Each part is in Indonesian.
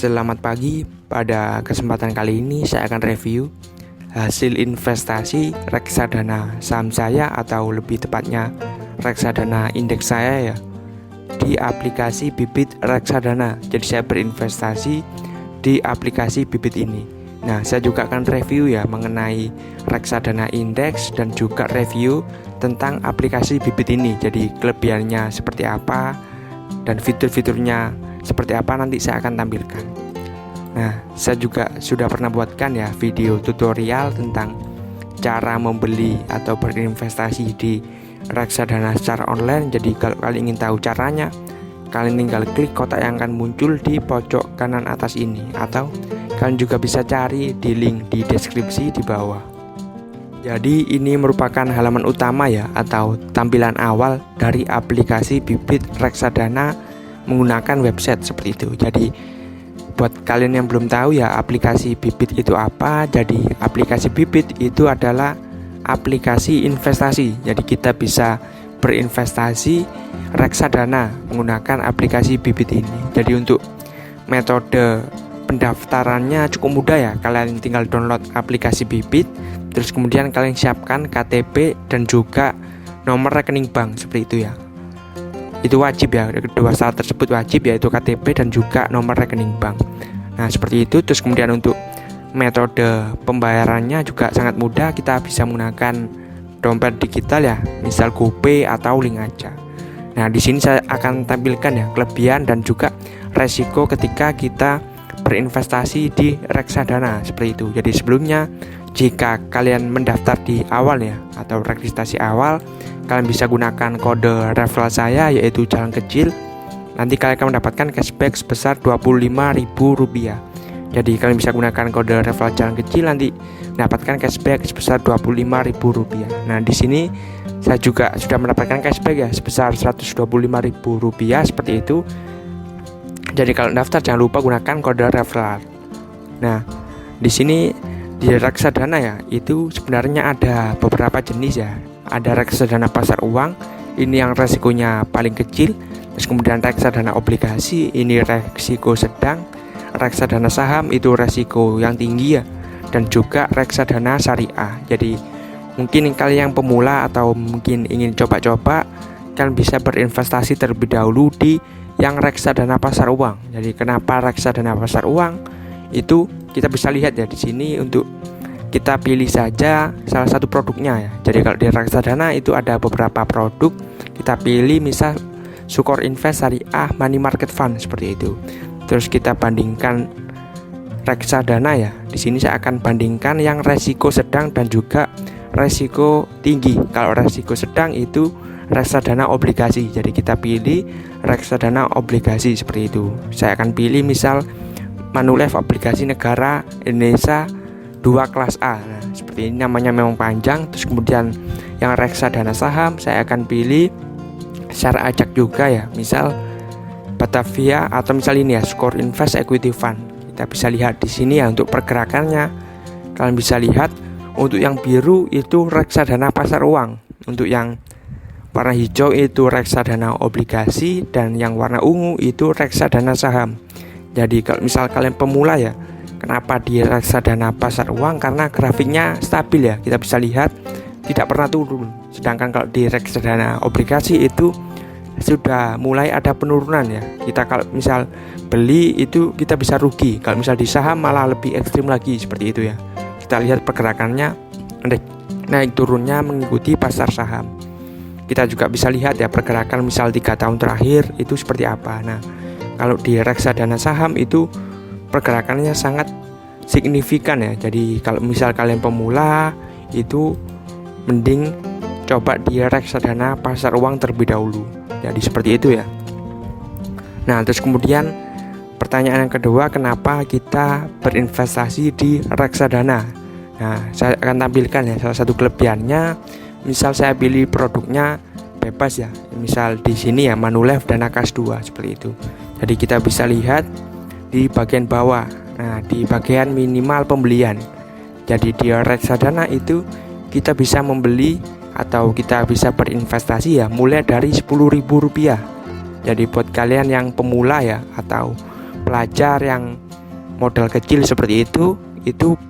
Selamat pagi, pada kesempatan kali ini saya akan review hasil investasi reksadana saham saya, atau lebih tepatnya reksadana indeks saya ya, di aplikasi Bibit Reksadana. Jadi saya berinvestasi di aplikasi Bibit ini. Nah, saya juga akan review ya mengenai reksadana indeks dan juga review tentang aplikasi Bibit ini. Jadi kelebihannya seperti apa dan fitur-fiturnya seperti apa nanti saya akan tampilkan. Nah, saya juga sudah pernah buatkan ya video tutorial tentang cara membeli atau berinvestasi di reksadana secara online. Jadi kalau kalian ingin tahu caranya, kalian tinggal klik kotak yang akan muncul di pojok kanan atas ini, atau kalian juga bisa cari di link di deskripsi di bawah. Jadi ini merupakan halaman utama ya, atau tampilan awal dari aplikasi Bibit Reksadana menggunakan website seperti itu. Jadi buat kalian yang belum tahu ya, aplikasi Bibit itu apa? Jadi aplikasi Bibit itu adalah aplikasi investasi. Jadi kita bisa berinvestasi reksadana menggunakan aplikasi Bibit ini. Jadi untuk metode pendaftarannya cukup mudah ya. Kalian tinggal download aplikasi Bibit, terus kemudian kalian siapkan KTP dan juga nomor rekening bank seperti itu ya. Itu wajib ya, kedua syarat tersebut wajib, yaitu KTP dan juga nomor rekening bank. Nah seperti itu. Terus kemudian untuk metode pembayarannya juga sangat mudah. Kita bisa menggunakan dompet digital ya, misal GoPay atau link aja. Nah di sini saya akan tampilkan ya kelebihan dan juga resiko ketika kita berinvestasi di reksadana seperti itu. Jadi sebelumnya, jika kalian mendaftar di awal ya, atau registrasi awal, kalian bisa gunakan kode referral saya, yaitu jalan kecil. Nanti kalian akan mendapatkan cashback sebesar Rp25.000. Jadi kalian bisa gunakan kode referral jalan kecil, nanti mendapatkan cashback sebesar Rp25.000. Nah di sini saya juga sudah mendapatkan cashback ya sebesar Rp125.000 seperti itu. Jadi kalau daftar jangan lupa gunakan kode referral. Nah di sini di reksadana ya, itu sebenarnya ada beberapa jenis ya. Ada reksadana pasar uang, ini yang resikonya paling kecil. Terus kemudian reksadana obligasi, ini resiko sedang. Reksadana saham itu resiko yang tinggi ya. Dan juga reksadana syariah. Jadi mungkin kalian yang pemula atau mungkin ingin coba-coba, kalian bisa berinvestasi terlebih dahulu di yang reksadana pasar uang. Jadi kenapa reksadana pasar uang? Itu kita bisa lihat ya di sini. Untuk kita pilih saja salah satu produknya ya. Jadi kalau di reksadana itu ada beberapa produk, kita pilih misal Sukor Invest Syariah Money Market Fund seperti itu. Terus kita bandingkan reksadana ya. Di sini saya akan bandingkan yang resiko sedang dan juga resiko tinggi. Kalau resiko sedang itu reksadana obligasi. Jadi kita pilih reksadana obligasi seperti itu. Saya akan pilih misal Manulife obligasi negara Indonesia 2 kelas A. Nah, seperti ini namanya memang panjang. Terus kemudian yang reksadana saham saya akan pilih secara acak juga ya, misal Batavia, atau misal ini ya Sukor Invest Equity Fund. Kita bisa lihat di sini ya untuk pergerakannya. Kalian bisa lihat untuk yang biru itu reksadana pasar uang, untuk yang warna hijau itu reksadana obligasi, dan yang warna ungu itu reksadana saham. Jadi kalau misal kalian pemula ya, kenapa di reksadana pasar uang? Karena grafiknya stabil ya, kita bisa lihat tidak pernah turun. Sedangkan kalau di reksadana obligasi itu sudah mulai ada penurunan ya. Kita kalau misal beli itu kita bisa rugi. Kalau misal di saham malah lebih ekstrim lagi seperti itu ya. Kita lihat pergerakannya naik turunnya mengikuti pasar saham. Kita juga bisa lihat ya pergerakan misal 3 tahun terakhir itu seperti apa. Nah kalau di reksadana saham itu pergerakannya sangat signifikan ya. Jadi kalau misal kalian pemula itu mending coba di reksadana pasar uang terlebih dahulu. Jadi seperti itu ya. Nah terus kemudian pertanyaan yang kedua, kenapa kita berinvestasi di reksadana? Nah saya akan tampilkan ya salah satu kelebihannya. Misal saya pilih produknya bebas ya, misal di sini ya Manulife Dana Kas 2 seperti itu. Jadi kita bisa lihat di bagian bawah, nah di bagian minimal pembelian. Jadi di reksadana itu kita bisa membeli atau kita bisa berinvestasi ya mulai dari Rp10.000. Jadi buat kalian yang pemula ya, atau pelajar yang modal kecil seperti itu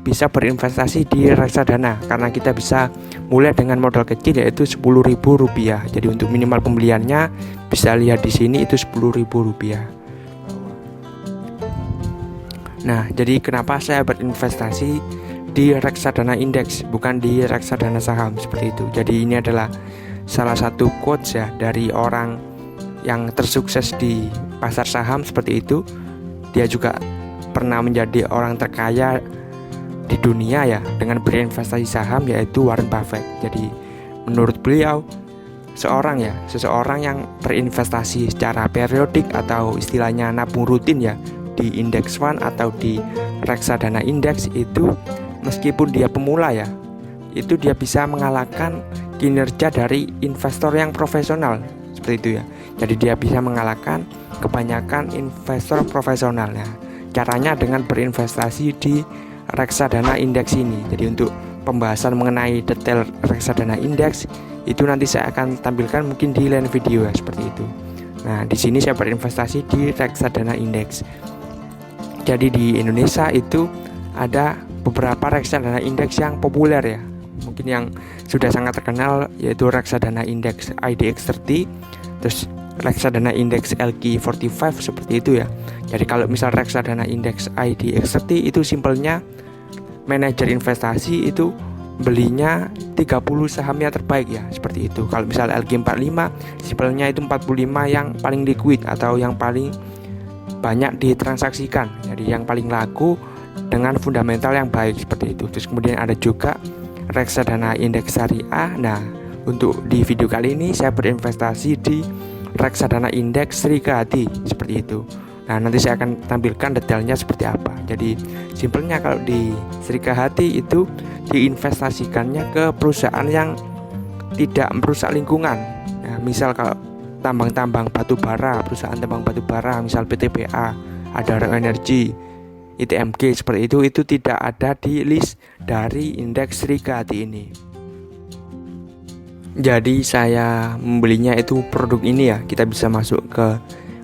bisa berinvestasi di reksadana, karena kita bisa mulai dengan modal kecil yaitu Rp10.000. Jadi untuk minimal pembeliannya bisa lihat di sini itu Rp10.000. Nah, jadi kenapa saya berinvestasi di reksadana indeks bukan di reksadana saham seperti itu. Jadi ini adalah salah satu quotes ya dari orang yang tersukses di pasar saham seperti itu. Dia juga pernah menjadi orang terkaya di dunia ya dengan berinvestasi saham, yaitu Warren Buffett. Jadi menurut beliau seseorang yang berinvestasi secara periodik atau istilahnya nabung rutin ya di index fund atau di reksadana indeks itu, meskipun dia pemula ya, itu dia bisa mengalahkan kinerja dari investor yang profesional seperti itu ya. Jadi dia bisa mengalahkan kebanyakan investor profesional ya. Caranya dengan berinvestasi di reksadana indeks ini. Jadi untuk pembahasan mengenai detail reksadana indeks itu nanti saya akan tampilkan mungkin di lain video ya, seperti itu. Nah, di sini saya berinvestasi di reksadana indeks. Jadi di Indonesia itu ada beberapa reksadana indeks yang populer ya. Mungkin yang sudah sangat terkenal yaitu reksadana indeks IDX30, terus reksadana indeks LQ45 seperti itu ya. Jadi kalau misal reksadana indeks IDX30 itu simpelnya manajer investasi itu belinya 30 sahamnya terbaik ya, seperti itu. Kalau misal LQ45 simpelnya itu 45 yang paling liquid atau yang paling banyak ditransaksikan, jadi yang paling laku dengan fundamental yang baik seperti itu. Terus kemudian ada juga reksadana indeks syariah. Nah, untuk di video kali ini saya berinvestasi di reksadana indeks Srikahati seperti itu. Nah, nanti saya akan tampilkan detailnya seperti apa. Jadi simpelnya kalau di Srikahati itu diinvestasikannya ke perusahaan yang tidak merusak lingkungan. Nah, misal kalau tambang batu bara, perusahaan tambang batu bara, misal PTBA, Adaro Energi, ITMG seperti itu tidak ada di list dari indeks Srikahati ini. Jadi saya membelinya itu produk ini ya. Kita bisa masuk ke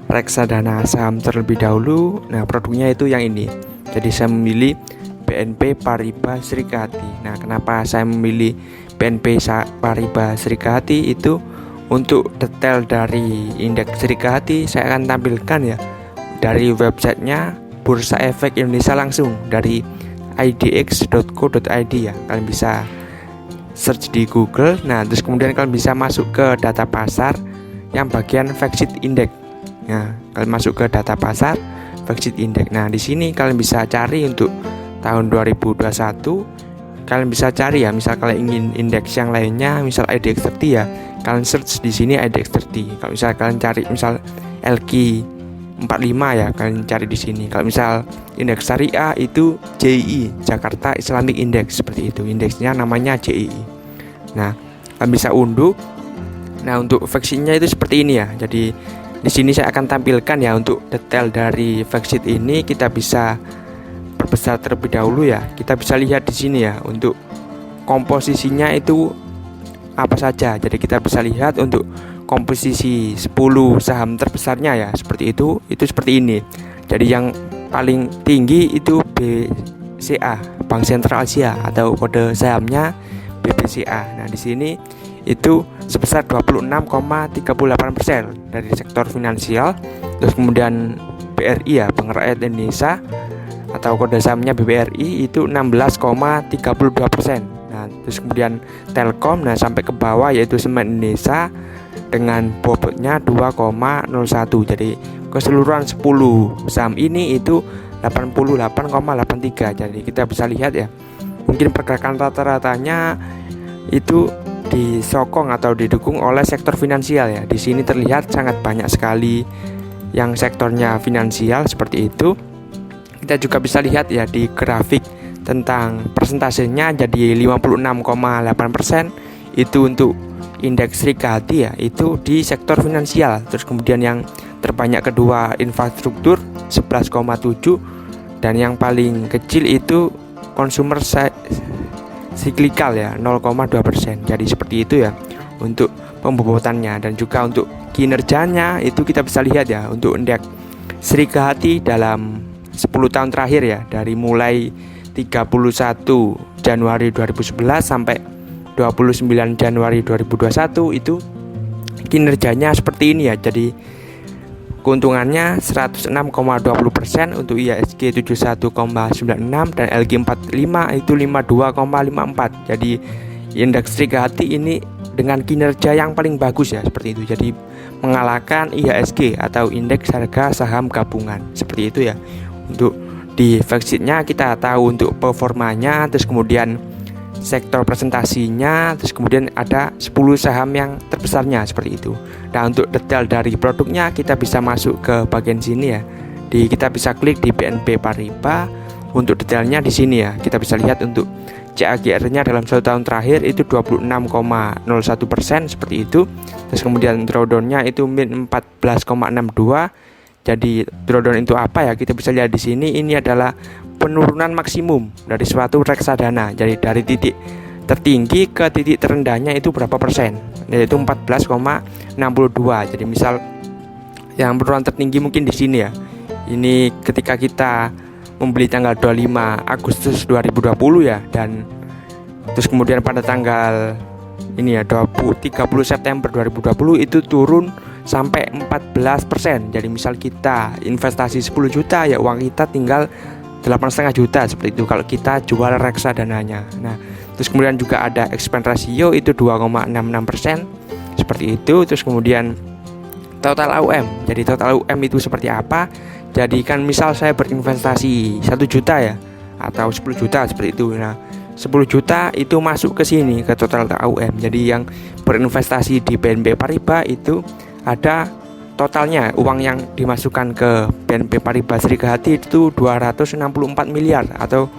reksadana saham terlebih dahulu. Nah, produknya itu yang ini. Jadi saya memilih BNP Paribas Srikahati. Nah, kenapa saya memilih BNP Paribas Srikahati itu? Untuk detail dari indeks Srikahati saya akan tampilkan ya dari websitenya Bursa Efek Indonesia langsung dari idx.co.id ya. Kalian bisa search di Google. Nah, terus kemudian kalian bisa masuk ke data pasar yang bagian FactSheet Index. Nah, kalian masuk ke data pasar FactSheet Index. Nah, di sini kalian bisa cari untuk tahun 2021. Kalian bisa cari ya, misal kalian ingin indeks yang lainnya, misal IDX30 ya, kalian search di sini IDX30. Kalau misal kalian cari misal LQ45 ya, kalian cari di sini. Kalau misal indeks syariah itu JII, Jakarta Islamic Index seperti itu. Indeksnya namanya JII. Nah, kalian bisa unduh. Nah, untuk factsheet-nya itu seperti ini ya. Jadi di sini saya akan tampilkan ya untuk detail dari factsheet ini. Kita bisa perbesar terlebih dahulu ya. Kita bisa lihat di sini ya untuk komposisinya itu apa saja. Jadi kita bisa lihat untuk komposisi 10 saham terbesarnya ya, seperti itu seperti ini. Jadi yang paling tinggi itu BCA, Bank Sentral Asia, atau kode sahamnya BBCA. Nah, di sini itu sebesar 26,38% dari sektor finansial. Terus kemudian BRI ya, Bank Rakyat Indonesia, atau kode sahamnya BBRI itu 16,32%. Nah, terus kemudian Telkom, nah sampai ke bawah yaitu Semen Indonesia dengan bobotnya 2,01. Jadi keseluruhan 10 saham ini itu 88,83. Jadi kita bisa lihat ya, mungkin pergerakan rata-ratanya itu disokong atau didukung oleh sektor finansial ya. Di sini terlihat sangat banyak sekali yang sektornya finansial seperti itu. Kita juga bisa lihat ya di grafik tentang persentasenya, jadi 56,8% itu untuk indeks Srikahati ya, itu di sektor finansial. Terus kemudian yang terbanyak kedua infrastruktur 11,7, dan yang paling kecil itu consumer cyclical ya 0,2%. Jadi seperti itu ya untuk pembobotannya. Dan juga untuk kinerjanya itu kita bisa lihat ya untuk indeks Srikahati dalam 10 tahun terakhir ya, dari mulai 31 Januari 2011 sampai 29 Januari 2021 itu kinerjanya seperti ini ya. Jadi keuntungannya 106,20% untuk IHSG 71,96 dan LQ45 itu 52,54. Jadi indeks Trigati ini dengan kinerja yang paling bagus ya, seperti itu. Jadi mengalahkan IHSG atau indeks harga saham gabungan, seperti itu ya. Untuk di fact sheet-nya kita tahu untuk performanya, terus kemudian sektor presentasinya, terus kemudian ada 10 saham yang terbesarnya, seperti itu. Nah, untuk detail dari produknya kita bisa masuk ke bagian sini ya. Kita bisa klik di BNP Paribas. Untuk detailnya di sini ya, kita bisa lihat untuk CAGR-nya dalam 1 tahun terakhir itu 26,01%, seperti itu. Terus kemudian drawdown-nya itu min 14,62. Jadi drawdown itu apa ya? Kita bisa lihat di sini, ini adalah penurunan maksimum dari suatu reksadana. Jadi dari titik tertinggi ke titik terendahnya itu berapa persen? Yaitu 14,62. Jadi misal yang penurunan tertinggi mungkin di sini ya. Ini ketika kita membeli tanggal 25 Agustus 2020 ya, dan terus kemudian pada tanggal ini ya 30 September 2020 itu turun sampai 14%. Jadi misal kita investasi 10 juta ya, uang kita tinggal 8,5 juta, seperti itu kalau kita jual reksadananya. Nah, terus kemudian juga ada expense ratio itu 2,66%, seperti itu. Terus kemudian total AUM. Jadi total AUM itu seperti apa? Jadi kan misal saya berinvestasi 1 juta ya, atau 10 juta, seperti itu. Nah, 10 juta itu masuk ke sini ke total AUM. Jadi yang berinvestasi di BNP Paribas itu ada totalnya, uang yang dimasukkan ke BNP Paribas Trigati itu 264 miliar atau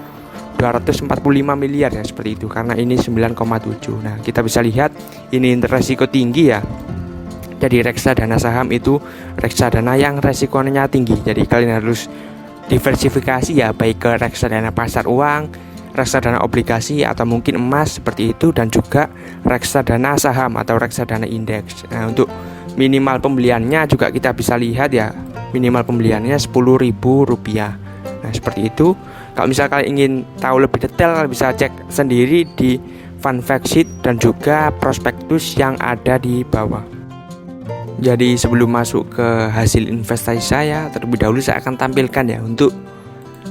245 miliar ya, seperti itu, karena ini 9,7. Nah, kita bisa lihat ini resiko tinggi ya. Jadi reksadana saham itu reksadana yang resikonya tinggi. Jadi kalian harus diversifikasi ya, baik ke reksadana pasar uang, reksadana obligasi, atau mungkin emas, seperti itu, dan juga reksadana saham atau reksadana indeks. Nah, untuk minimal pembeliannya juga kita bisa lihat ya, minimal pembeliannya Rp10.000. Nah, seperti itu. Kalau misalnya kalian ingin tahu lebih detail, kalian bisa cek sendiri di fund fact sheet dan juga prospektus yang ada di bawah. Jadi sebelum masuk ke hasil investasi saya, terlebih dahulu saya akan tampilkan ya untuk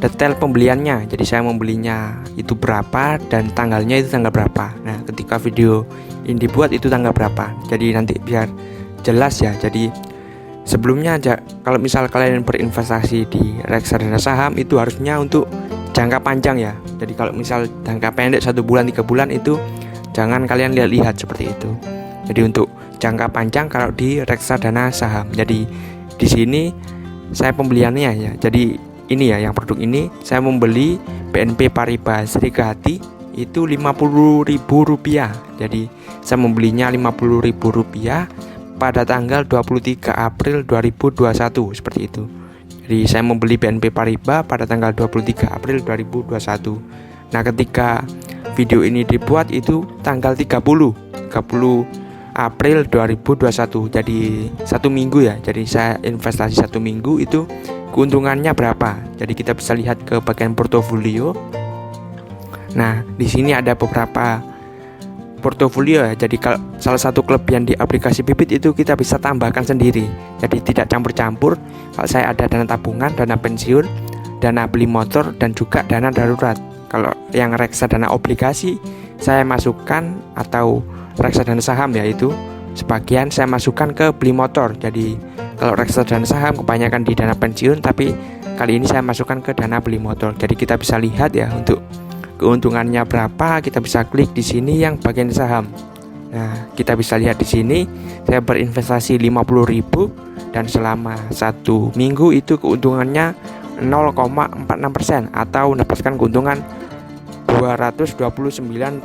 detail pembeliannya. Jadi saya membelinya itu berapa dan tanggalnya itu tanggal berapa. Nah, ketika video ini dibuat itu tanggal berapa. Jadi nanti biar jelas ya. Jadi sebelumnya aja, kalau misal kalian berinvestasi di reksadana saham itu harusnya untuk jangka panjang ya. Jadi kalau misal jangka pendek 1 bulan 3 bulan itu jangan kalian lihat seperti itu. Jadi untuk jangka panjang kalau di reksadana saham. Jadi di sini saya pembeliannya ya. Jadi ini ya, yang produk ini saya membeli BNP Paribas Trigati itu Rp50.000. Jadi saya membelinya Rp50.000 pada tanggal 23 April 2021, seperti itu. Jadi saya membeli BNP Paribas pada tanggal 23 April 2021. Nah, ketika video ini dibuat itu tanggal 30 April 2021. Jadi 1 minggu ya. Jadi saya investasi 1 minggu itu keuntungannya berapa. Jadi kita bisa lihat ke bagian portofolio. Nah, di sini ada beberapa portofolio ya. Jadi kalau salah satu kelebihan di aplikasi Bibit itu kita bisa tambahkan sendiri. Jadi tidak campur-campur. Kalau saya ada dana tabungan, dana pensiun, dana beli motor, dan juga dana darurat. Kalau yang reksadana obligasi saya masukkan, atau reksadana saham ya, itu sebagian saya masukkan ke beli motor. Jadi kalau reksadana saham kebanyakan di dana pensiun, tapi kali ini saya masukkan ke dana beli motor. Jadi kita bisa lihat ya untuk keuntungannya berapa. Kita bisa klik di sini yang bagian saham. Nah, kita bisa lihat di sini saya berinvestasi 50.000 dan selama 1 minggu itu keuntungannya 0,46% atau mendapatkan keuntungan Rp229.